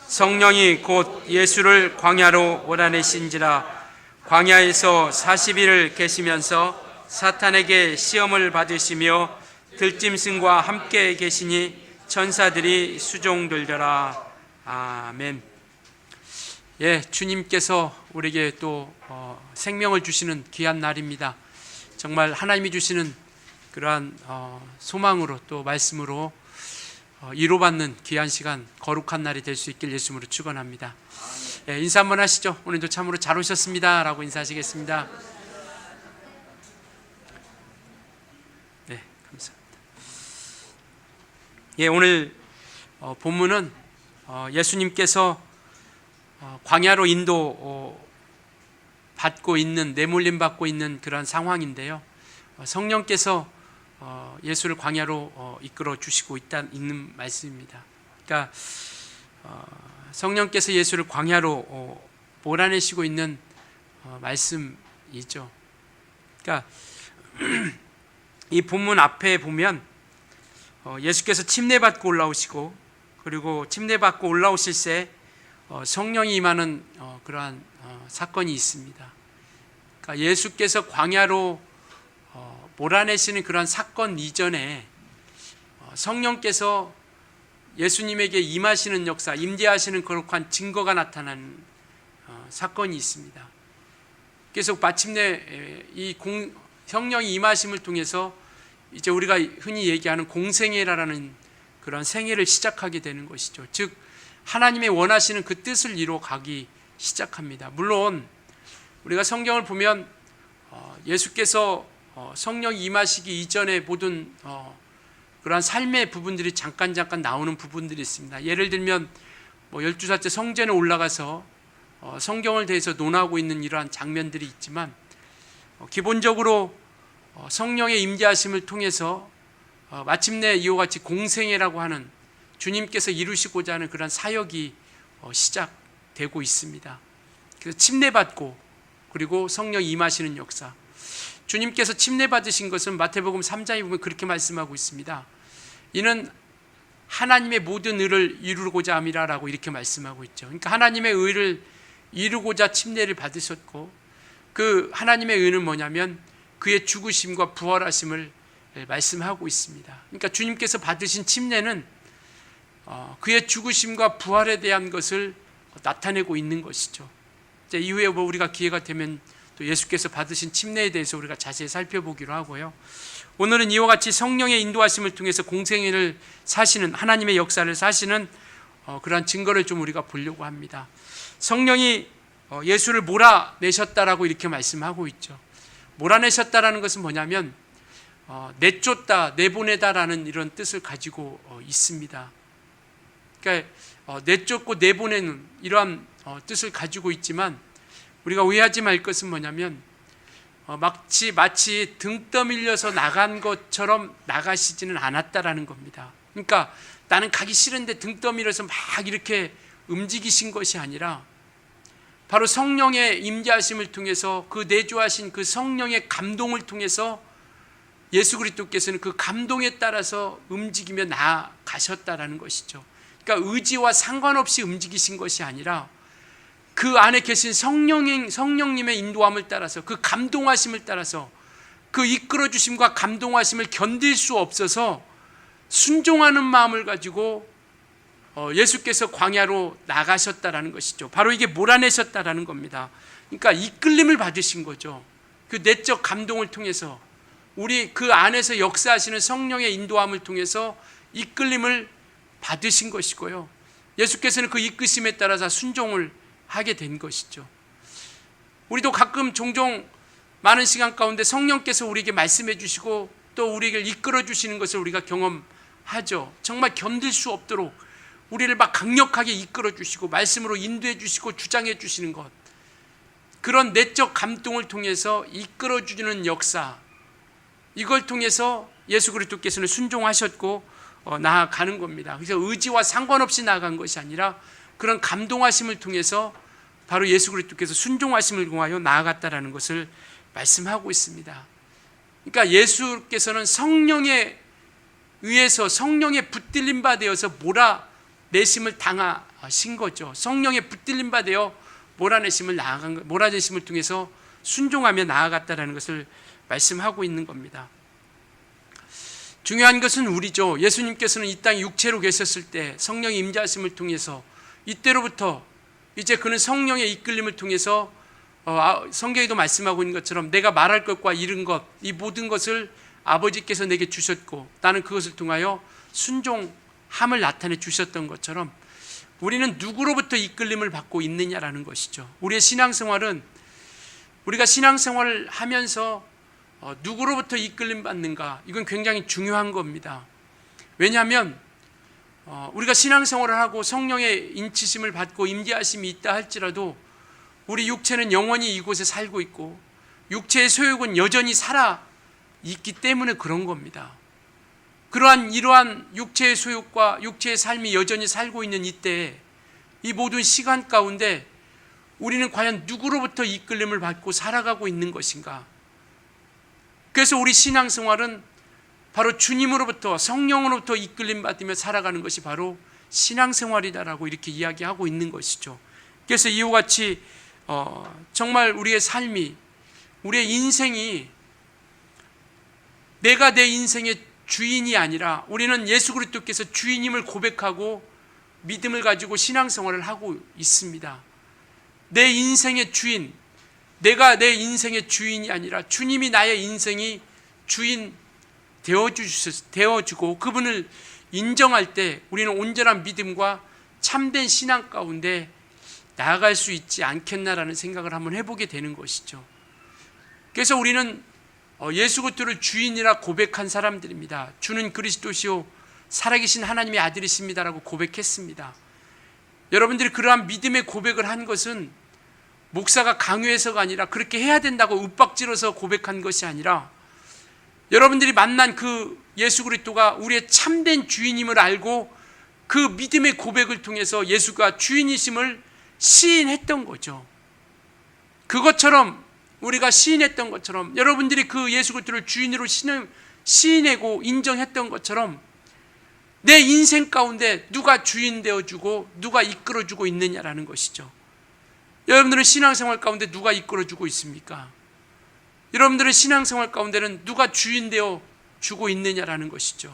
성령이 곧 예수를 광야로 몰아내신지라. 광야에서 40일을 계시면서 사탄에게 시험을 받으시며 들짐승과 함께 계시니 천사들이 수종들더라. 아멘. 예, 주님께서 우리에게 또 생명을 주시는 귀한 날입니다. 정말 하나님이 주시는 그러한 소망으로 또 말씀으로 위로받는 귀한 시간, 거룩한 날이 될 수 있길 예수님으로 축원합니다. 예, 인사 한번 하시죠. 오늘도 참으로 잘 오셨습니다 라고 인사하시겠습니다. 네, 감사합니다. 예, 오늘 본문은 예수님께서 광야로 인도 받고 있는, 내몰림 받고 있는 그런 상황인데요. 성령께서 예수를 광야로 이끌어 주시고 있는 말씀입니다. 그러니까 성령께서 예수를 광야로 몰아내시고 있는 말씀이죠. 그러니까 이 본문 앞에 보면 예수께서 침례받고 올라오시고, 그리고 침례받고 올라오실 때 성령이 임하는 그러한 사건이 있습니다. 그러니까 예수께서 광야로 몰아내시는 그런 사건 이전에 성령께서 예수님에게 임하시는 역사, 임재하시는 거룩한 증거가 나타나는 사건이 있습니다. 그래서 마침내 이 성령이 임하심을 통해서 이제 우리가 흔히 얘기하는 공생애라는 그런 생애를 시작하게 되는 것이죠. 즉 하나님의 원하시는 그 뜻을 이루어 가기 시작합니다. 물론 우리가 성경을 보면 예수께서 성령이 임하시기 이전에 모든 그러한 삶의 부분들이 잠깐 나오는 부분들이 있습니다. 예를 들면 12살째 성전에 올라가서 성경을 대해서 논하고 있는 이러한 장면들이 있지만, 기본적으로 성령의 임재하심을 통해서 마침내 이와 같이 공생애라고 하는 주님께서 이루시고자 하는 그런 사역이 시작되고 있습니다. 그래서 침례받고, 그리고 성령 임하시는 역사, 주님께서 침례받으신 것은 마태복음 3장에 보면 그렇게 말씀하고 있습니다. 이는 하나님의 모든 의를 이루고자 함이라라고 이렇게 말씀하고 있죠. 그러니까 하나님의 의를 이루고자 침례를 받으셨고, 그 하나님의 의는 뭐냐면 그의 죽으심과 부활하심을 말씀하고 있습니다. 그러니까 주님께서 받으신 침례는 그의 죽으심과 부활에 대한 것을 나타내고 있는 것이죠. 이제 이후에 우리가 기회가 되면 또 예수께서 받으신 침례에 대해서 우리가 자세히 살펴보기로 하고요. 오늘은 이와 같이 성령의 인도하심을 통해서 공생애를 사시는, 하나님의 역사를 사시는 그러한 증거를 좀 우리가 보려고 합니다. 성령이 예수를 몰아내셨다라고 이렇게 말씀하고 있죠. 몰아내셨다라는 것은 뭐냐면 내쫓다, 내보내다라는 이런 뜻을 가지고 있습니다. 그러니까 내쫓고 내보내는 이러한 뜻을 가지고 있지만, 우리가 오해하지 말 것은 뭐냐면 마치 등 떠밀려서 나간 것처럼 나가시지는 않았다라는 겁니다. 그러니까 나는 가기 싫은데 등 떠밀려서 막 이렇게 움직이신 것이 아니라, 바로 성령의 임재하심을 통해서 그 내주하신 그 성령의 감동을 통해서 예수 그리스도께서는 그 감동에 따라서 움직이며 나아가셨다라는 것이죠. 그러니까 의지와 상관없이 움직이신 것이 아니라 그 안에 계신 성령님의 인도함을 따라서, 그 감동하심을 따라서, 그 이끌어주심과 감동하심을 견딜 수 없어서 순종하는 마음을 가지고 예수께서 광야로 나가셨다라는 것이죠. 바로 이게 몰아내셨다라는 겁니다. 그러니까 이끌림을 받으신 거죠. 그 내적 감동을 통해서, 우리 그 안에서 역사하시는 성령의 인도함을 통해서 이끌림을 받으신 것이고요. 예수께서는 그 이끄심에 따라서 순종을 하게 된 것이죠. 우리도 가끔 종종 많은 시간 가운데 성령께서 우리에게 말씀해 주시고 또 우리를 이끌어 주시는 것을 우리가 경험하죠. 정말 견딜 수 없도록 우리를 막 강력하게 이끌어 주시고 말씀으로 인도해 주시고 주장해 주시는 것, 그런 내적 감동을 통해서 이끌어 주는 역사, 이걸 통해서 예수 그리스도께서는 순종하셨고 나아가는 겁니다. 그래서 의지와 상관없이 나아간 것이 아니라 그런 감동하심을 통해서 바로 예수 그리스도께서 순종하심을 통하여 나아갔다라는 것을 말씀하고 있습니다. 그러니까 예수께서는 성령에 의해서 성령의 붙들림 바 되어서 몰아내심을 신 거죠. 성령의 붙들림 받아 몰아내심을 통해서 순종하며 나아갔다라는 것을 말씀하고 있는 겁니다. 중요한 것은 우리죠. 예수님께서는 이 땅에 육체로 계셨을 때 성령의 임재하심을 통해서 이때로부터 이제 그는 성령의 이끌림을 통해서 성경에도 말씀하고 있는 것처럼 내가 말할 것과 이른 것, 이 모든 것을 아버지께서 내게 주셨고 나는 그것을 통하여 순종함을 나타내 주셨던 것처럼 우리는 누구로부터 이끌림을 받고 있느냐라는 것이죠. 우리의 신앙생활은 우리가 신앙생활을 하면서 누구로부터 이끌림 받는가, 이건 굉장히 중요한 겁니다. 왜냐하면 우리가 신앙생활을 하고 성령의 인치심을 받고 임재하심이 있다 할지라도 우리 육체는 영원히 이곳에 살고 있고 육체의 소욕은 여전히 살아 있기 때문에 그런 겁니다. 이러한 육체의 소욕과 육체의 삶이 여전히 살고 있는 이때에 이 모든 시간 가운데 우리는 과연 누구로부터 이끌림을 받고 살아가고 있는 것인가? 그래서 우리 신앙생활은 바로 주님으로부터 성령으로부터 이끌림 받으며 살아가는 것이 바로 신앙생활이다라고 이렇게 이야기하고 있는 것이죠. 그래서 이와 같이 정말 우리의 삶이, 우리의 인생이 내가 내 인생의 주인이 아니라 우리는 예수 그리스도께서 주인임을 고백하고 믿음을 가지고 신앙생활을 하고 있습니다. 내 인생의 주인, 내가 내 인생의 주인이 아니라 주님이 나의 인생이 주인 되어주고 그분을 인정할 때 우리는 온전한 믿음과 참된 신앙 가운데 나아갈 수 있지 않겠나라는 생각을 한번 해보게 되는 것이죠. 그래서 우리는 예수 그리스도를 주인이라 고백한 사람들입니다. 주는 그리스도시요 살아계신 하나님의 아들이십니다라고 고백했습니다. 여러분들이 그러한 믿음의 고백을 한 것은 목사가 강요해서가 아니라 그렇게 해야 된다고 윽박질러서 고백한 것이 아니라 여러분들이 만난 그 예수 그리스도가 우리의 참된 주인임을 알고 그 믿음의 고백을 통해서 예수가 주인이심을 시인했던 거죠. 그것처럼 우리가 시인했던 것처럼 여러분들이 그 예수 그리스도를 주인으로 시인하고 인정했던 것처럼 내 인생 가운데 누가 주인 되어주고 누가 이끌어주고 있느냐라는 것이죠. 여러분들은 신앙생활 가운데 누가 이끌어주고 있습니까? 여러분들의 신앙생활 가운데는 누가 주인 되어주고 있느냐라는 것이죠.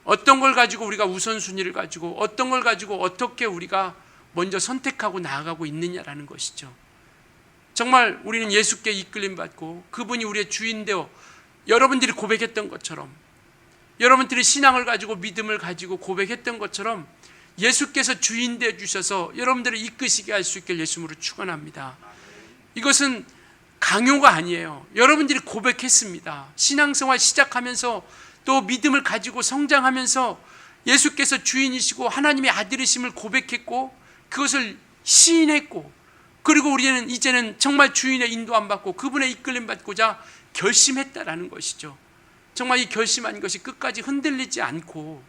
어떤 걸 가지고 우리가 우선순위를 가지고 어떤 걸 가지고 어떻게 우리가 먼저 선택하고 나아가고 있느냐라는 것이죠. 정말 우리는 예수께 이끌림 받고 그분이 우리의 주인 되어 여러분들이 고백했던 것처럼 여러분들이 신앙을 가지고 믿음을 가지고 고백했던 것처럼 예수께서 주인 되어 주셔서 여러분들을 이끄시게 할 수 있길 예수님으로 축원합니다. 이것은 강요가 아니에요. 여러분들이 고백했습니다. 신앙생활 시작하면서 또 믿음을 가지고 성장하면서 예수께서 주인이시고 하나님의 아들이심을 고백했고 그것을 시인했고 그리고 우리는 이제는 정말 주인의 인도함 받고 그분의 이끌림 받고자 결심했다라는 것이죠. 정말 이 결심한 것이 끝까지 흔들리지 않고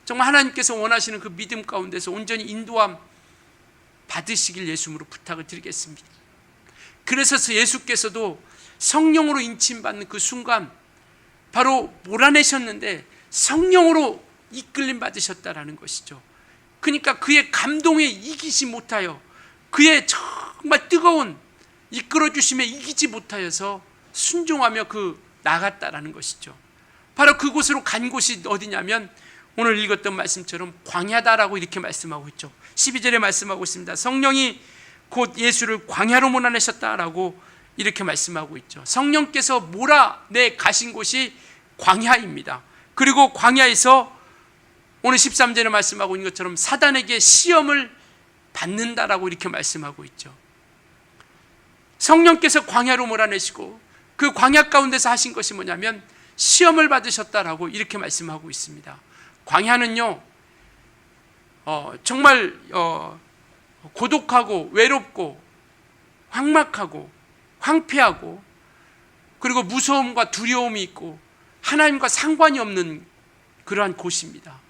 정말 하나님께서 원하시는 그 믿음 가운데서 온전히 인도함 받으시길 예수님으로 부탁을 드리겠습니다. 그래서 예수께서도 성령으로 인침받는 그 순간 바로 몰아내셨는데 성령으로 이끌림 받으셨다라는 것이죠. 그러니까 그의 감동에 이기지 못하여 그의 정말 뜨거운 이끌어주심에 이기지 못하여서 순종하며 나갔다라는 것이죠. 바로 그곳으로 간 곳이 어디냐면 오늘 읽었던 말씀처럼 광야다라고 이렇게 말씀하고 있죠. 12절에 말씀하고 있습니다. 성령이 곧 예수를 광야로 몰아내셨다라고 이렇게 말씀하고 있죠. 성령께서 몰아내 가신 곳이 광야입니다. 그리고 광야에서 오늘 13절에 말씀하고 있는 것처럼 사단에게 시험을 받는다라고 이렇게 말씀하고 있죠. 성령께서 광야로 몰아내시고 그 광야 가운데서 하신 것이 뭐냐면 시험을 받으셨다라고 이렇게 말씀하고 있습니다. 광야는요 정말 고독하고 외롭고 황막하고 황폐하고 그리고 무서움과 두려움이 있고 하나님과 상관이 없는 그러한 곳입니다.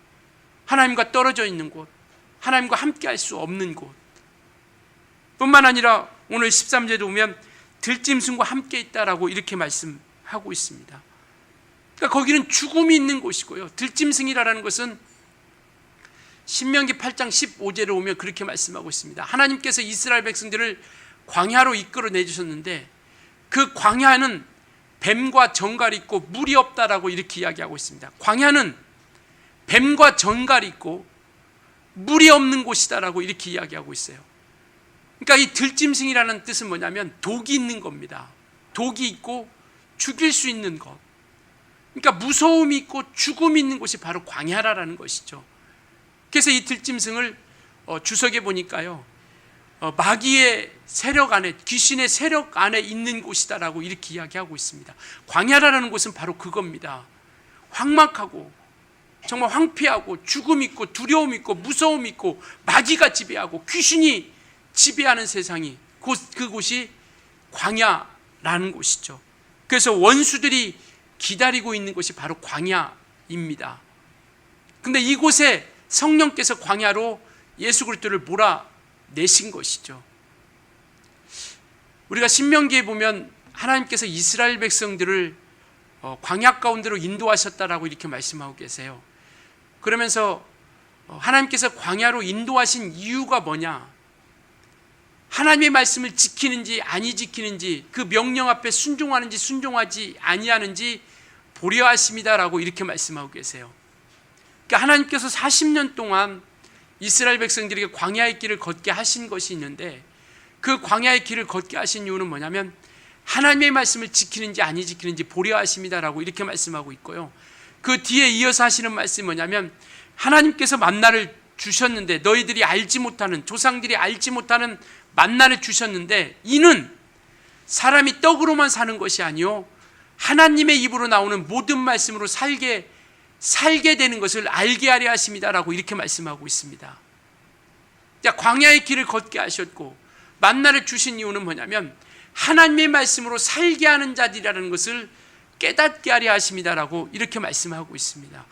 하나님과 떨어져 있는 곳, 하나님과 함께 할 수 없는 곳 뿐만 아니라 오늘 13절에 보면 들짐승과 함께 있다라고 이렇게 말씀하고 있습니다. 그러니까 거기는 죽음이 있는 곳이고요. 들짐승이라는 것은 신명기 8장 15절에 오면 그렇게 말씀하고 있습니다. 하나님께서 이스라엘 백성들을 광야로 이끌어 내주셨는데 그 광야는 뱀과 정갈이 있고 물이 없다라고 이렇게 이야기하고 있습니다. 광야는 뱀과 정갈이 있고 물이 없는 곳이다라고 이렇게 이야기하고 있어요. 그러니까 이 들짐승이라는 뜻은 뭐냐면 독이 있는 겁니다. 독이 있고 죽일 수 있는 것. 그러니까 무서움이 있고 죽음이 있는 곳이 바로 광야라는 것이죠. 그래서 이 들짐승을 주석에 보니까요, 마귀의 세력 안에, 귀신의 세력 안에 있는 곳이다라고 이렇게 이야기하고 있습니다. 광야라는 곳은 바로 그겁니다. 황막하고 정말 황폐하고 죽음 있고 두려움 있고 무서움 있고 마귀가 지배하고 귀신이 지배하는 세상이 그곳이 광야라는 곳이죠. 그래서 원수들이 기다리고 있는 곳이 바로 광야입니다. 근데 이곳에 성령께서 광야로 예수 그리스도를 몰아내신 것이죠. 우리가 신명기에 보면 하나님께서 이스라엘 백성들을 광야 가운데로 인도하셨다라고 이렇게 말씀하고 계세요. 그러면서 하나님께서 광야로 인도하신 이유가 뭐냐? 하나님의 말씀을 지키는지 아니 지키는지, 그 명령 앞에 순종하는지 순종하지 아니하는지 보려 하심이다라고 이렇게 말씀하고 계세요. 그러니까 하나님께서 40년 동안 이스라엘 백성들에게 광야의 길을 걷게 하신 것이 있는데, 그 광야의 길을 걷게 하신 이유는 뭐냐면 하나님의 말씀을 지키는지 아니 지키는지 보려 하심이다라고 이렇게 말씀하고 있고요. 그 뒤에 이어서 하시는 말씀이 뭐냐면 하나님께서 만나를 주셨는데, 너희들이 알지 못하는, 조상들이 알지 못하는 만나를 주셨는데 이는 사람이 떡으로만 사는 것이 아니요 하나님의 입으로 나오는 모든 말씀으로 살게 되는 것을 알게 하려 하심이다라고 이렇게 말씀하고 있습니다. 자, 광야의 길을 걷게 하셨고 만나를 주신 이유는 뭐냐면 하나님의 말씀으로 살게 하는 자들이라는 것을 깨닫게 하려 하심이다라고 이렇게 말씀하고 있습니다.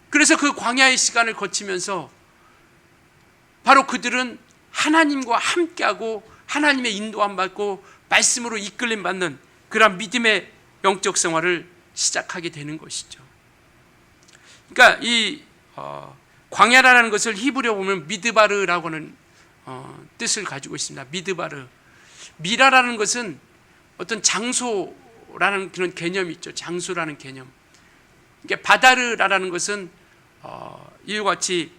그래서 그 광야의 시간을 거치면서 바로 그들은 하나님과 함께하고 하나님의 인도함 받고 말씀으로 이끌림 받는 그런 믿음의 영적 생활을 시작하게 되는 것이죠. 그러니까 이 광야라는 것을 히브리어 보면 미드바르라고 하는 뜻을 가지고 있습니다. 미드바르. 미라라는 것은 어떤 장소라는 그런 개념이 있죠. 장소라는 개념. 그러니까 바다르라는 것은 이와 같이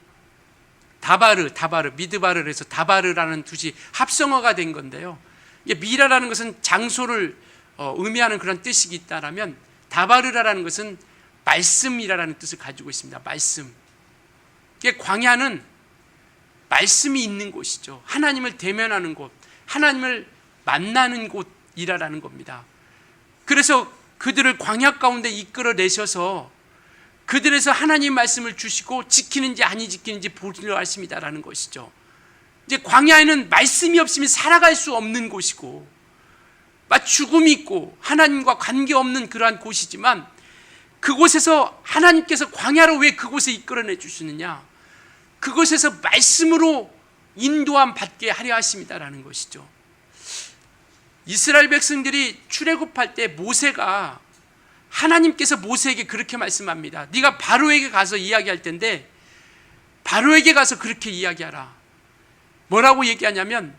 다바르, 미드바르를 해서 다바르라는 뜻이 합성어가 된 건데요. 이게 미라라는 것은 장소를 의미하는 그런 뜻이 있다라면 다바르라는 것은 말씀이라는 뜻을 가지고 있습니다. 말씀. 이게 광야는 말씀이 있는 곳이죠. 하나님을 대면하는 곳, 하나님을 만나는 곳이라는 겁니다. 그래서 그들을 광야 가운데 이끌어내셔서 그들에서 하나님 말씀을 주시고 지키는지 아니 지키는지 보려 하십니다라는 것이죠. 이제 광야에는 말씀이 없으면 살아갈 수 없는 곳이고 죽음이 있고 하나님과 관계없는 그러한 곳이지만, 그곳에서 하나님께서 광야로 왜 그곳에 이끌어내 주시느냐? 그곳에서 말씀으로 인도함 받게 하려 하십니다라는 것이죠. 이스라엘 백성들이 출애굽할 때 모세가, 하나님께서 모세에게 그렇게 말씀합니다. 네가 바로에게 가서 이야기할 텐데 바로에게 가서 그렇게 이야기하라. 뭐라고 얘기하냐면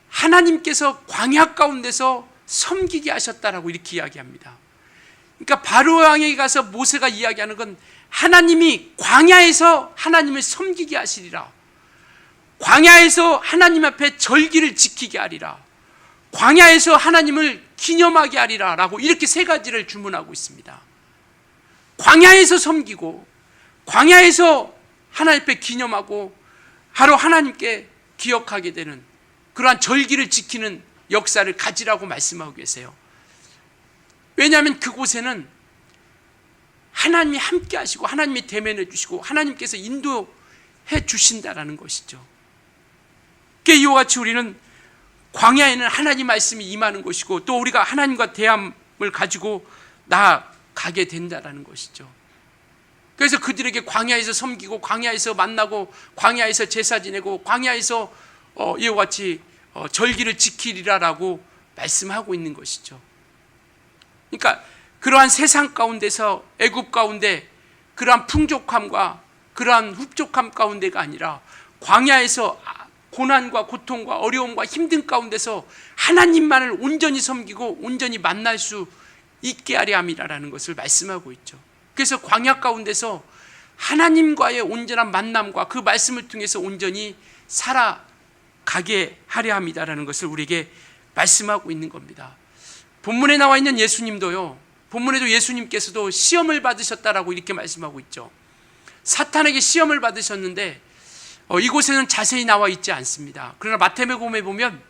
하나님께서 광야 가운데서 섬기게 하셨다라고 이렇게 이야기합니다. 그러니까 바로 왕에게 가서 모세가 이야기하는 건 하나님이 광야에서 하나님을 섬기게 하시리라, 광야에서 하나님 앞에 절기를 지키게 하리라, 광야에서 하나님을 기념하게 하리라 라고 이렇게 세 가지를 주문하고 있습니다. 광야에서 섬기고 광야에서 하나님 앞에 기념하고 바로 하나님께 기억하게 되는 그러한 절기를 지키는 역사를 가지라고 말씀하고 계세요. 왜냐하면 그곳에는 하나님이 함께 하시고 하나님이 대면해 주시고 하나님께서 인도해 주신다라는 것이죠. 이와 같이 우리는 광야에는 하나님 말씀이 임하는 것이고 또 우리가 하나님과 대함을 가지고 나아가게 된다라는 것이죠. 그래서 그들에게 광야에서 섬기고 광야에서 만나고 광야에서 제사 지내고 광야에서 이와 같이 절기를 지키리라라고 말씀하고 있는 것이죠. 그러니까 그러한 세상 가운데서 애굽 가운데 그러한 풍족함과 그러한 흡족함 가운데가 아니라 광야에서 고난과 고통과 어려움과 힘든 가운데서 하나님만을 온전히 섬기고 온전히 만날 수 있게 하려 함이라는 것을 말씀하고 있죠. 그래서 광야 가운데서 하나님과의 온전한 만남과 그 말씀을 통해서 온전히 살아가게 하려 합니다라는 것을 우리에게 말씀하고 있는 겁니다. 본문에 나와 있는 예수님도요, 본문에도 예수님께서도 시험을 받으셨다라고 이렇게 말씀하고 있죠. 사탄에게 시험을 받으셨는데 이곳에는 자세히 나와 있지 않습니다. 그러나 마태복음에 보면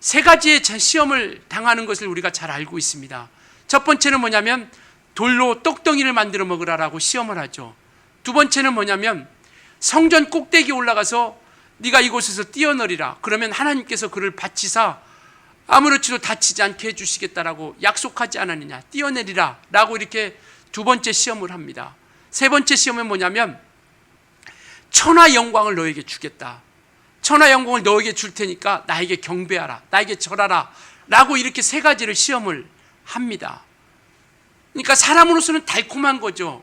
세 가지의 시험을 당하는 것을 우리가 잘 알고 있습니다. 첫 번째는 뭐냐면 돌로 떡덩이를 만들어 먹으라라고 시험을 하죠. 두 번째는 뭐냐면 성전 꼭대기에 올라가서 네가 이곳에서 뛰어내리라. 그러면 하나님께서 그를 바치사 아무렇지도 다치지 않게 해주시겠다라고 약속하지 않았느냐. 뛰어내리라 라고 이렇게 두 번째 시험을 합니다. 세 번째 시험은 뭐냐면 천하 영광을 너에게 주겠다. 천하 영광을 너에게 줄 테니까 나에게 경배하라. 나에게 절하라. 라고 이렇게 세 가지를 시험을 합니다. 그러니까 사람으로서는 달콤한 거죠.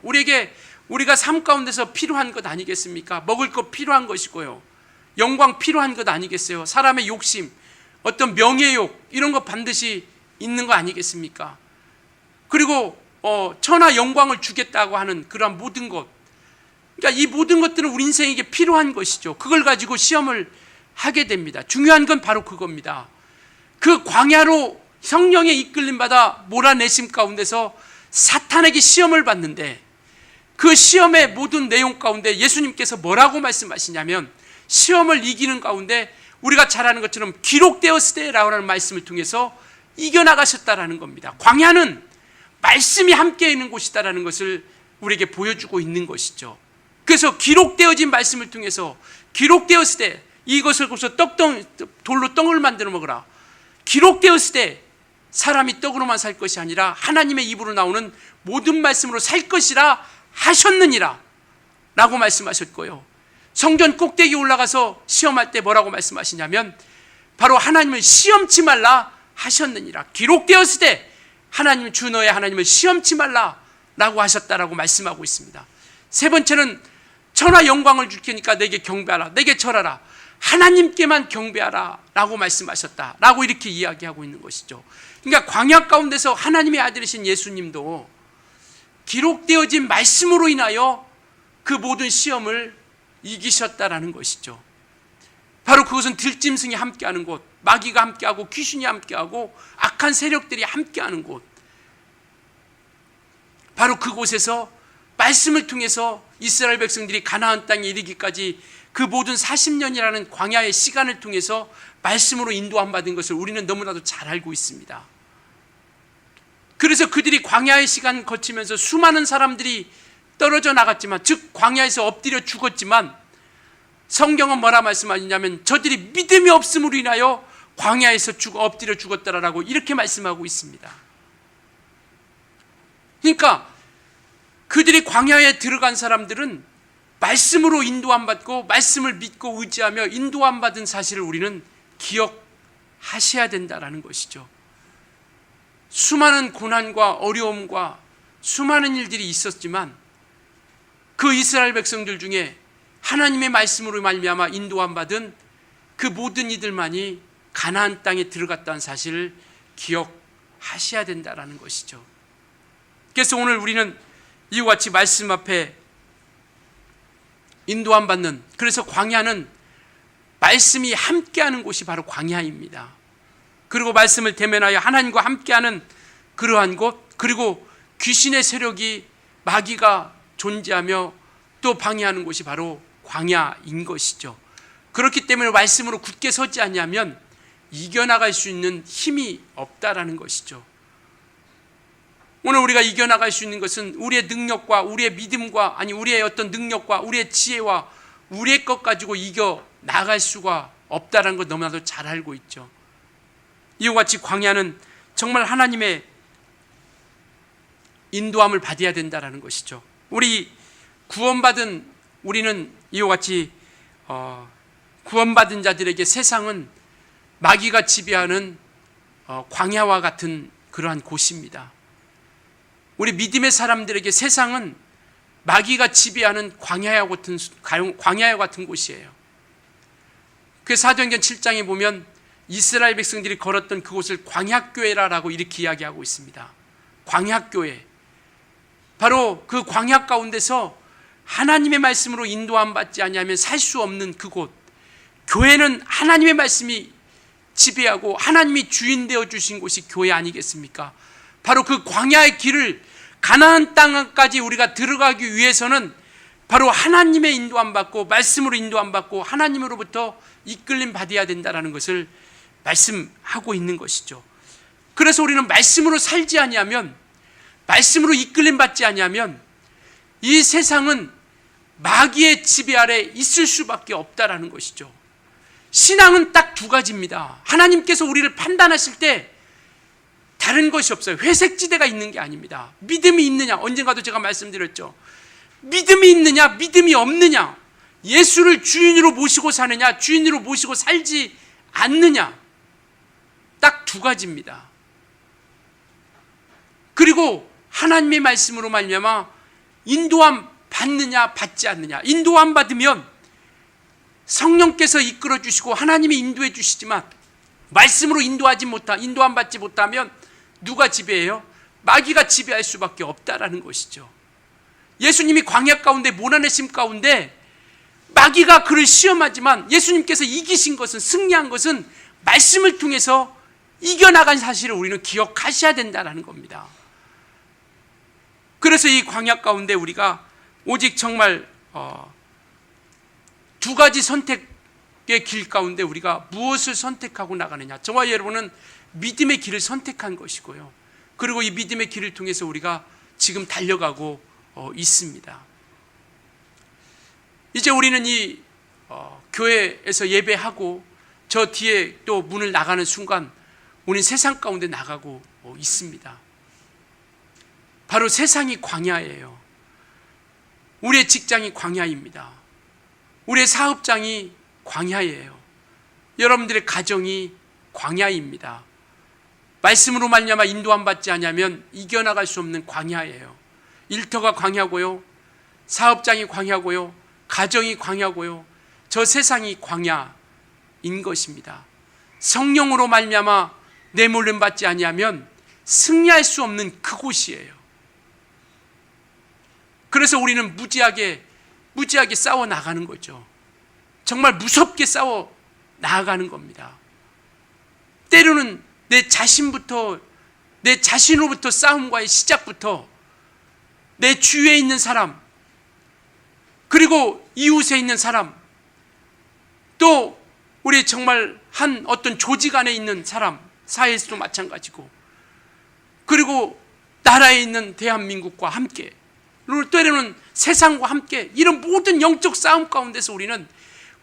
우리가 삶 가운데서 필요한 것 아니겠습니까? 먹을 것 필요한 것이고요. 영광 필요한 것 아니겠어요? 사람의 욕심, 어떤 명예욕 이런 거 반드시 있는 거 아니겠습니까? 그리고 천하 영광을 주겠다고 하는 그런 모든 것, 그러니까 이 모든 것들은 우리 인생에게 필요한 것이죠. 그걸 가지고 시험을 하게 됩니다. 중요한 건 바로 그겁니다. 그 광야로 성령의 이끌림 받아 몰아내심 가운데서 사탄에게 시험을 받는데 그 시험의 모든 내용 가운데 예수님께서 뭐라고 말씀하시냐면 시험을 이기는 가운데 우리가 잘 아는 것처럼 기록되었으되라고 하는 말씀을 통해서 이겨나가셨다라는 겁니다. 광야는 말씀이 함께 있는 곳이다라는 것을 우리에게 보여주고 있는 것이죠. 그래서 기록되어진 말씀을 통해서 기록되었으되 이것을 거기서 돌로 떡을 만들어 먹으라. 기록되었으되 사람이 떡으로만 살 것이 아니라 하나님의 입으로 나오는 모든 말씀으로 살 것이라 하셨느니라 라고 말씀하셨고요. 성전 꼭대기에 올라가서 시험할 때 뭐라고 말씀하시냐면 바로 하나님을 시험치 말라 하셨느니라. 기록되었으되 하나님 주 너의 하나님을 시험치 말라 라고 하셨다라고 말씀하고 있습니다. 세 번째는 천하 영광을 줄 테니까 내게 경배하라, 내게 절하라, 하나님께만 경배하라 라고 말씀하셨다 라고 이렇게 이야기하고 있는 것이죠. 그러니까 광야 가운데서 하나님의 아들이신 예수님도 기록되어진 말씀으로 인하여 그 모든 시험을 이기셨다라는 것이죠. 바로 그것은 들짐승이 함께하는 곳, 마귀가 함께하고 귀신이 함께하고 악한 세력들이 함께하는 곳, 바로 그곳에서 말씀을 통해서 이스라엘 백성들이 가나안 땅에 이르기까지 그 모든 40년이라는 광야의 시간을 통해서 말씀으로 인도함 받은 것을 우리는 너무나도 잘 알고 있습니다. 그래서 그들이 광야의 시간 거치면서 수많은 사람들이 떨어져 나갔지만, 즉 광야에서 엎드려 죽었지만, 성경은 뭐라 말씀하시냐면 저들이 믿음이 없음으로 인하여 광야에서 엎드려 죽었다라고 이렇게 말씀하고 있습니다. 그러니까 그들이 광야에 들어간 사람들은 말씀으로 인도함 받고 말씀을 믿고 의지하며 인도함 받은 사실을 우리는 기억하셔야 된다라는 것이죠. 수많은 고난과 어려움과 수많은 일들이 있었지만 그 이스라엘 백성들 중에 하나님의 말씀으로 말미암아 인도함 받은 그 모든 이들만이 가나안 땅에 들어갔다는 사실을 기억하셔야 된다라는 것이죠. 그래서 오늘 우리는 이와 같이 말씀 앞에 인도함 받는, 그래서 광야는 말씀이 함께하는 곳이 바로 광야입니다. 그리고 말씀을 대면하여 하나님과 함께하는 그러한 곳, 그리고 귀신의 세력이, 마귀가 존재하며 또 방해하는 곳이 바로 광야인 것이죠. 그렇기 때문에 말씀으로 굳게 서지 않냐면 이겨나갈 수 있는 힘이 없다라는 것이죠. 오늘 우리가 이겨나갈 수 있는 것은 우리의 능력과 우리의 믿음과, 아니 우리의 어떤 능력과 우리의 지혜와 우리의 것 가지고 이겨나갈 수가 없다라는 것 너무나도 잘 알고 있죠. 이와 같이 광야는 정말 하나님의 인도함을 받아야 된다라는 것이죠. 우리 구원받은 우리는 이와 같이 구원받은 자들에게 세상은 마귀가 지배하는 광야와 같은 그러한 곳입니다. 우리 믿음의 사람들에게 세상은 마귀가 지배하는 광야와 같은 곳이에요. 그 사도행전 7장에 보면 이스라엘 백성들이 걸었던 그곳을 광야교회라고 이렇게 이야기하고 있습니다. 광야교회. 바로 그 광야 가운데서 하나님의 말씀으로 인도함 받지 아니하면 살 수 없는 그곳. 교회는 하나님의 말씀이 지배하고 하나님이 주인 되어 주신 곳이 교회 아니겠습니까? 바로 그 광야의 길을 가나안 땅까지 우리가 들어가기 위해서는 바로 하나님의 인도함 받고 말씀으로 인도함 받고 하나님으로부터 이끌림 받아야 된다는 것을 말씀하고 있는 것이죠. 그래서 우리는 말씀으로 살지 아니하면, 말씀으로 이끌림 받지 아니하면 이 세상은 마귀의 지배 아래 있을 수밖에 없다라는 것이죠. 신앙은 딱 두 가지입니다. 하나님께서 우리를 판단하실 때 다른 것이 없어요. 회색지대가 있는 게 아닙니다. 믿음이 있느냐, 언젠가도 제가 말씀드렸죠. 믿음이 있느냐, 믿음이 없느냐, 예수를 주인으로 모시고 사느냐, 주인으로 모시고 살지 않느냐, 딱 두 가지입니다. 그리고 하나님의 말씀으로 말미암아 인도함 받느냐 받지 않느냐. 인도함 받으면 성령께서 이끌어 주시고 하나님이 인도해 주시지만 말씀으로 인도함 받지 못하면 누가 지배해요? 마귀가 지배할 수밖에 없다라는 것이죠. 예수님이 광야 가운데 몰아내심 가운데 마귀가 그를 시험하지만 예수님께서 이기신 것은, 승리한 것은 말씀을 통해서 이겨나간 사실을 우리는 기억하셔야 된다는 겁니다. 그래서 이 광야 가운데 우리가 오직 정말 두 가지 선택의 길 가운데 우리가 무엇을 선택하고 나가느냐. 저와 여러분은 믿음의 길을 선택한 것이고요. 그리고 이 믿음의 길을 통해서 우리가 지금 달려가고 있습니다. 이제 우리는 이 교회에서 예배하고 저 뒤에 또 문을 나가는 순간 우리는 세상 가운데 나가고 있습니다. 바로 세상이 광야예요. 우리의 직장이 광야입니다. 우리의 사업장이 광야예요. 여러분들의 가정이 광야입니다. 말씀으로 말미암아 인도함 받지 않으면 이겨나갈 수 없는 광야예요. 일터가 광야고요, 사업장이 광야고요, 가정이 광야고요, 저 세상이 광야인 것입니다. 성령으로 말미암아 내몰림 받지 아니하면 승리할 수 없는 그곳이에요. 그래서 우리는 무지하게 싸워 나가는 거죠. 정말 무섭게 싸워 나아가는 겁니다. 때로는 내 자신으로부터 싸움과의 시작부터 내 주위에 있는 사람, 그리고 이웃에 있는 사람, 또 우리 정말 한 어떤 조직 안에 있는 사람, 사회에서도 마찬가지고, 그리고 나라에 있는 대한민국과 함께, 그리고 때로는 세상과 함께, 이런 모든 영적 싸움 가운데서 우리는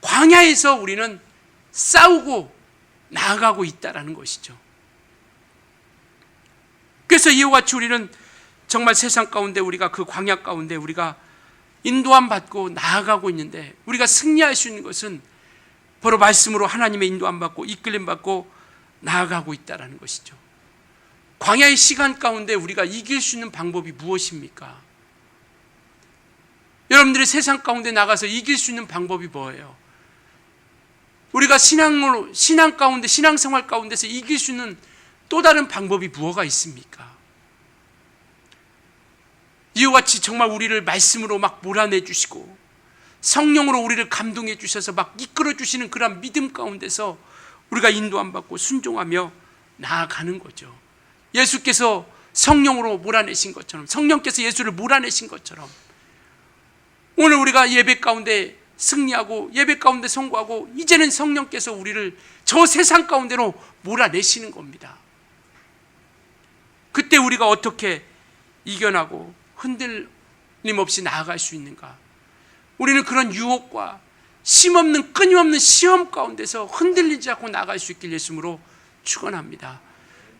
광야에서 우리는 싸우고 나아가고 있다는 것이죠. 그래서 이와 같이 우리는 정말 세상 가운데, 우리가 그 광야 가운데 우리가 인도함 받고 나아가고 있는데, 우리가 승리할 수 있는 것은 바로 말씀으로 하나님의 인도함 받고 이끌림 받고 나아가고 있다는 것이죠. 광야의 시간 가운데 우리가 이길 수 있는 방법이 무엇입니까? 여러분들이 세상 가운데 나가서 이길 수 있는 방법이 뭐예요? 우리가 신앙 가운데, 신앙생활 가운데서 이길 수 있는 또 다른 방법이 무엇가 있습니까? 이와 같이 정말 우리를 말씀으로 막 몰아내 주시고 성령으로 우리를 감동해 주셔서 막 이끌어 주시는 그런 믿음 가운데서 우리가 인도함 받고 순종하며 나아가는 거죠. 예수께서 성령으로 몰아내신 것처럼, 성령께서 예수를 몰아내신 것처럼 오늘 우리가 예배 가운데 승리하고 예배 가운데 성공하고 이제는 성령께서 우리를 저 세상 가운데로 몰아내시는 겁니다. 그때 우리가 어떻게 이겨나고 흔들림 없이 나아갈 수 있는가? 우리는 그런 유혹과 쉼없는 끊임없는 시험 가운데서 흔들리지 않고 나아갈 수 있길 예수님으로 축원합니다.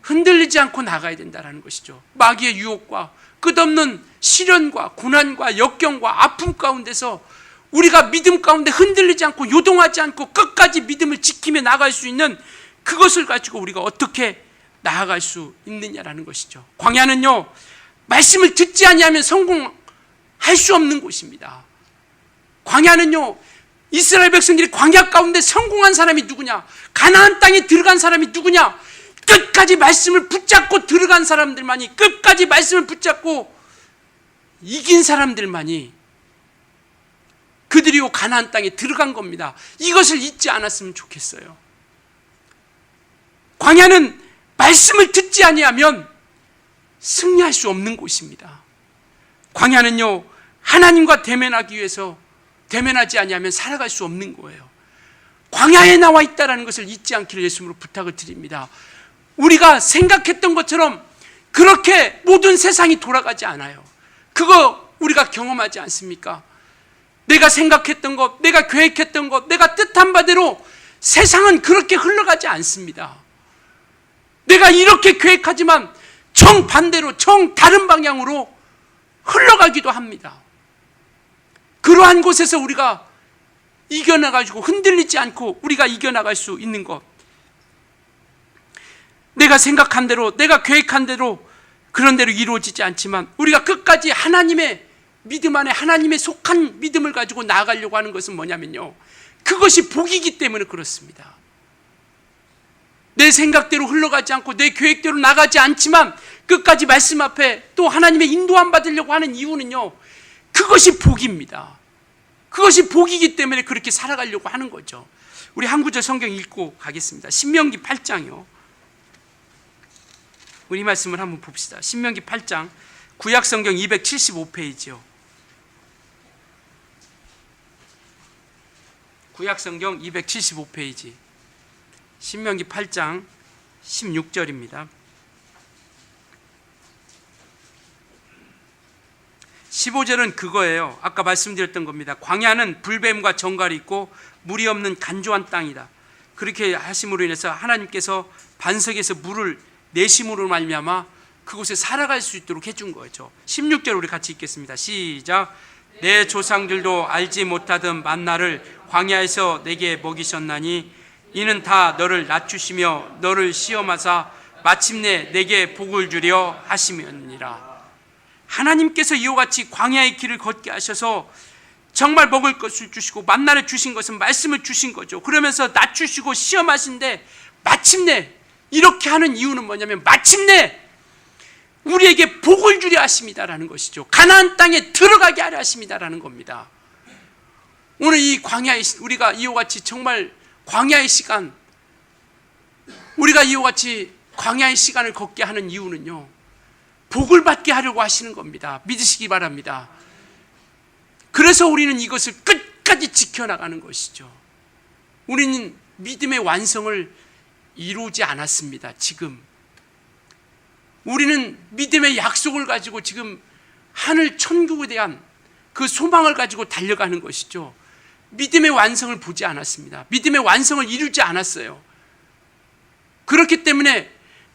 흔들리지 않고 나가야 된다는 것이죠. 마귀의 유혹과 끝없는 시련과 고난과 역경과 아픔 가운데서 우리가 믿음 가운데 흔들리지 않고 요동하지 않고 끝까지 믿음을 지키며 나아갈 수 있는 그것을 가지고 우리가 어떻게 나아갈 수 있느냐라는 것이죠. 광야는요, 말씀을 듣지 아니하면 성공할 할 수 없는 곳입니다. 광야는요, 이스라엘 백성들이 광야 가운데 성공한 사람이 누구냐? 가나안 땅에 들어간 사람이 누구냐? 끝까지 말씀을 붙잡고 들어간 사람들만이, 끝까지 말씀을 붙잡고 이긴 사람들만이 그들이요 가나안 땅에 들어간 겁니다. 이것을 잊지 않았으면 좋겠어요. 광야는 말씀을 듣지 아니하면 승리할 수 없는 곳입니다. 광야는요, 하나님과 대면하기 위해서 대면하지 아니하면 살아갈 수 없는 거예요. 광야에 나와 있다는 것을 잊지 않기를 예수님으로 부탁을 드립니다. 우리가 생각했던 것처럼 그렇게 모든 세상이 돌아가지 않아요. 그거 우리가 경험하지 않습니까? 내가 생각했던 것, 내가 계획했던 것, 내가 뜻한 바대로 세상은 그렇게 흘러가지 않습니다. 내가 이렇게 계획하지만 정반대로, 정다른 방향으로 흘러가기도 합니다. 그러한 곳에서 우리가 이겨나가지고 흔들리지 않고 우리가 이겨나갈 수 있는 것, 내가 생각한 대로, 내가 계획한 대로 그런 대로 이루어지지 않지만 우리가 끝까지 하나님의 믿음 안에 하나님의 속한 믿음을 가지고 나아가려고 하는 것은 뭐냐면요, 그것이 복이기 때문에 그렇습니다. 내 생각대로 흘러가지 않고 내 계획대로 나가지 않지만 끝까지 말씀 앞에 또 하나님의 인도함 받으려고 하는 이유는요, 그것이 복입니다. 그것이 복이기 때문에 그렇게 살아가려고 하는 거죠. 우리 한 구절 성경 읽고 가겠습니다. 신명기 8장이요. 우리 말씀을 한번 봅시다. 신명기 8장, 구약 성경 275페이지요. 구약 성경 275페이지. 신명기 8장 16절입니다. 15절은 그거예요. 아까 말씀드렸던 겁니다. 광야는 불뱀과 정갈이 있고 물이 없는 간조한 땅이다. 그렇게 하심으로 인해서 하나님께서 반석에서 물을 내심으로 말미암아 그곳에 살아갈 수 있도록 해준 거죠. 16절 우리 같이 읽겠습니다. 시작. 내 조상들도 알지 못하던 만나를 광야에서 내게 먹이셨나니 이는 다 너를 낮추시며 너를 시험하사 마침내 내게 복을 주려 하심이니라. 하나님께서 이와 같이 광야의 길을 걷게 하셔서 정말 먹을 것을 주시고 만나를 주신 것은 말씀을 주신 거죠. 그러면서 낮추시고 시험하신데 마침내 이렇게 하는 이유는 뭐냐면 마침내 우리에게 복을 주려 하십니다라는 것이죠. 가나안 땅에 들어가게 하려 하십니다라는 겁니다. 오늘 이 광야의, 우리가 이와 같이 정말 광야의 시간, 우리가 이와 같이 광야의 시간을 걷게 하는 이유는요, 복을 받게 하려고 하시는 겁니다. 믿으시기 바랍니다. 그래서 우리는 이것을 끝까지 지켜나가는 것이죠. 우리는 믿음의 완성을 이루지 않았습니다. 지금 우리는 믿음의 약속을 가지고 지금 하늘 천국에 대한 그 소망을 가지고 달려가는 것이죠. 믿음의 완성을 보지 않았습니다. 믿음의 완성을 이루지 않았어요. 그렇기 때문에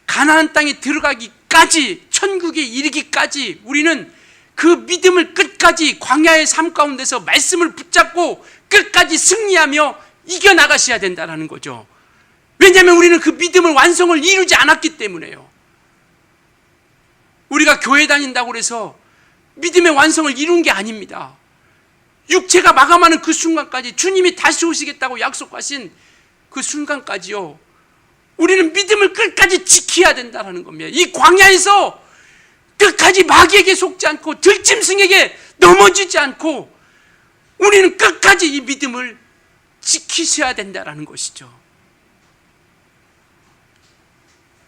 가나안 땅에 들어가기까지, 천국에 이르기까지 우리는 그 믿음을 끝까지 광야의 삶 가운데서 말씀을 붙잡고 끝까지 승리하며 이겨나가셔야 된다는 거죠. 왜냐하면 우리는 그 믿음을 완성을 이루지 않았기 때문에요. 우리가 교회 다닌다고 해서 믿음의 완성을 이룬 게 아닙니다. 육체가 마감하는 그 순간까지, 주님이 다시 오시겠다고 약속하신 그 순간까지요, 우리는 믿음을 끝까지 지켜야 된다는 겁니다. 이 광야에서 끝까지 마귀에게 속지 않고 들짐승에게 넘어지지 않고 우리는 끝까지 이 믿음을 지키셔야 된다는 것이죠.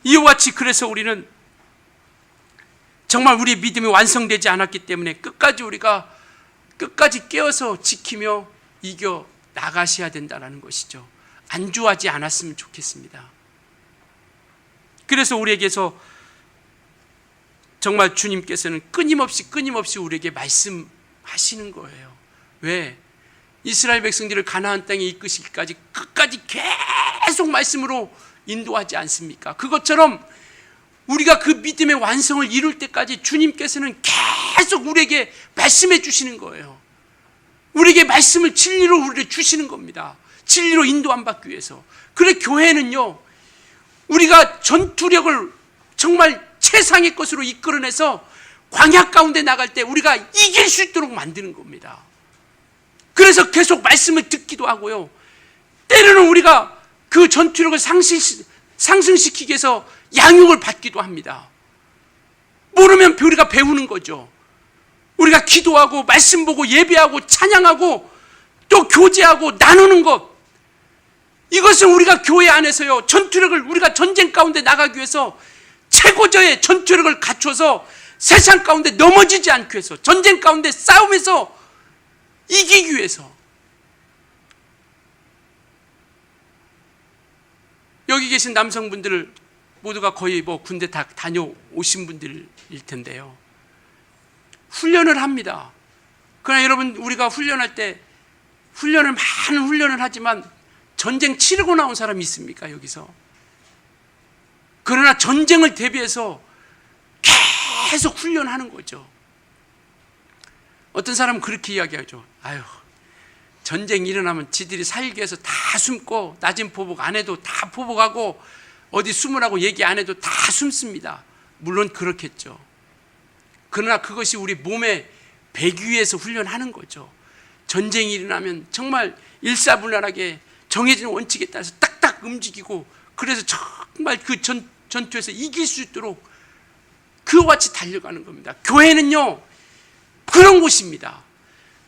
이와 같이 그래서 우리는 정말 우리 믿음이 완성되지 않았기 때문에 우리가 끝까지 깨어서 지키며 이겨 나가셔야 된다는 것이죠. 안주하지 않았으면 좋겠습니다. 그래서 우리에게서 정말 주님께서는 끊임없이 우리에게 말씀하시는 거예요. 왜? 이스라엘 백성들을 가나안 땅에 이끄시기까지 끝까지 계속 말씀으로 인도하지 않습니까? 그것처럼 우리가 그 믿음의 완성을 이룰 때까지 주님께서는 계속 우리에게 말씀해 주시는 거예요. 우리에게 말씀을 진리로 우리를 주시는 겁니다. 진리로 인도 안 받기 위해서. 그래 교회는요, 우리가 전투력을 정말 최상의 것으로 이끌어내서 광야 가운데 나갈 때 우리가 이길 수 있도록 만드는 겁니다. 그래서 계속 말씀을 듣기도 하고요. 때로는 우리가 그 전투력을 상승시키기 위해서 양육을 받기도 합니다. 모르면 우리가 배우는 거죠. 우리가 기도하고 말씀 보고 예배하고 찬양하고 또 교제하고 나누는 것, 이것은 우리가 교회 안에서요 전투력을, 우리가 전쟁 가운데 나가기 위해서 최고조의 전투력을 갖춰서 세상 가운데 넘어지지 않기 위해서, 전쟁 가운데 싸움에서 이기기 위해서. 여기 계신 남성분들 모두가 거의 군대 다 다녀오신 분들일 텐데요, 훈련을 합니다. 그러나 여러분, 우리가 훈련할 때 많은 훈련을 하지만 전쟁 치르고 나온 사람이 있습니까? 여기서. 그러나 전쟁을 대비해서 계속 훈련하는 거죠. 어떤 사람은 그렇게 이야기하죠. 아유, 전쟁이 일어나면 지들이 살기 위해서 다 숨고, 낮은 포복 안 해도 다 포복하고, 어디 숨으라고 얘기 안 해도 다 숨습니다. 물론 그렇겠죠. 그러나 그것이 우리 몸에 배기 위해서 훈련하는 거죠. 전쟁이 일어나면 정말 일사불란하게 정해진 원칙에 따라서 딱딱 움직이고, 그래서 정말 그 전투에서 이길 수 있도록 그와 같이 달려가는 겁니다. 교회는요 그런 곳입니다.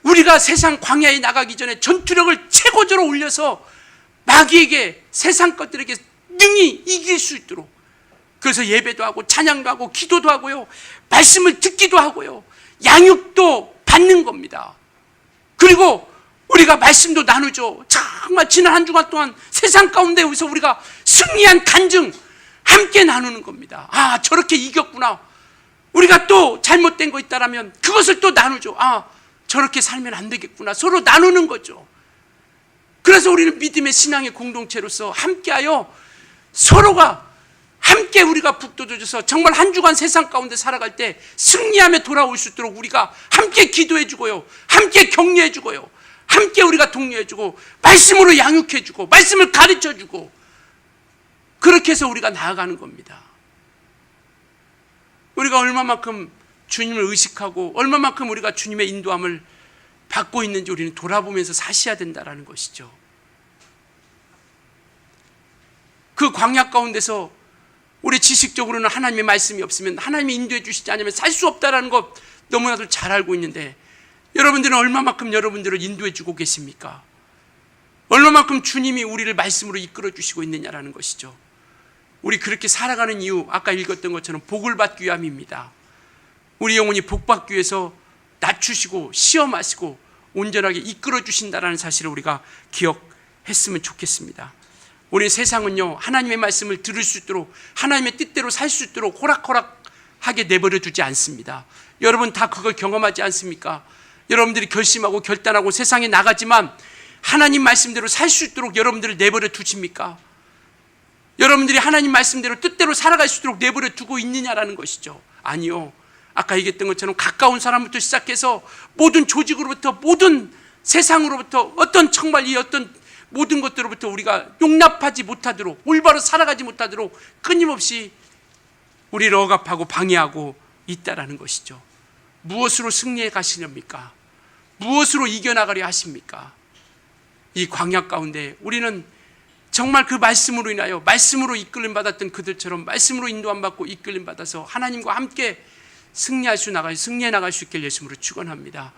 우리가 세상 광야에 나가기 전에 전투력을 최고조로 올려서 마귀에게, 세상 것들에게 능히 이길 수 있도록, 그래서 예배도 하고 찬양도 하고 기도도 하고요, 말씀을 듣기도 하고요, 양육도 받는 겁니다. 그리고 우리가 말씀도 나누죠. 정말 지난 한 주간 동안 세상 가운데에서 우리가 승리한 간증 함께 나누는 겁니다. 아, 저렇게 이겼구나. 우리가 또 잘못된 거 있다라면 그것을 또 나누죠. 아, 저렇게 살면 안 되겠구나. 서로 나누는 거죠. 그래서 우리는 믿음의 신앙의 공동체로서 함께하여 서로가 함께 우리가 북돋워줘서 정말 한 주간 세상 가운데 살아갈 때 승리하며 돌아올 수 있도록 우리가 함께 기도해주고요, 함께 격려해주고요, 함께 우리가 독려해주고, 말씀으로 양육해주고, 말씀을 가르쳐주고, 그렇게 해서 우리가 나아가는 겁니다. 우리가 얼마만큼 주님을 의식하고 얼마만큼 우리가 주님의 인도함을 받고 있는지 우리는 돌아보면서 사셔야 된다는 것이죠. 그 광야 가운데서 우리 지식적으로는 하나님의 말씀이 없으면, 하나님이 인도해 주시지 않으면 살 수 없다는 것 너무나도 잘 알고 있는데, 여러분들은 얼마만큼 여러분들을 인도해 주고 계십니까? 얼마만큼 주님이 우리를 말씀으로 이끌어 주시고 있느냐라는 것이죠. 우리 그렇게 살아가는 이유, 아까 읽었던 것처럼 복을 받기 위함입니다. 우리 영혼이 복 받기 위해서 낮추시고 시험하시고 온전하게 이끌어 주신다는 사실을 우리가 기억했으면 좋겠습니다. 우리 세상은요 하나님의 말씀을 들을 수 있도록, 하나님의 뜻대로 살 수 있도록 호락호락하게 내버려 두지 않습니다. 여러분 다 그걸 경험하지 않습니까? 여러분들이 결심하고 결단하고 세상에 나가지만 하나님 말씀대로 살 수 있도록 여러분들을 내버려 두십니까? 여러분들이 하나님 말씀대로 뜻대로 살아갈 수 있도록 내버려 두고 있느냐라는 것이죠. 아니요. 아까 얘기했던 것처럼 가까운 사람부터 시작해서 모든 조직으로부터, 모든 세상으로부터, 어떤 정말 이 어떤 모든 것들로부터 우리가 용납하지 못하도록, 올바로 살아가지 못하도록 끊임없이 우리를 억압하고 방해하고 있다라는 것이죠. 무엇으로 승리해 가시렵니까? 무엇으로 이겨나가려 하십니까? 이 광야 가운데 우리는 정말 그 말씀으로 인하여, 말씀으로 이끌림 받았던 그들처럼 말씀으로 인도함 받고 이끌림 받아서 하나님과 함께 승리해 나갈 수 있길 예수님으로 축원합니다.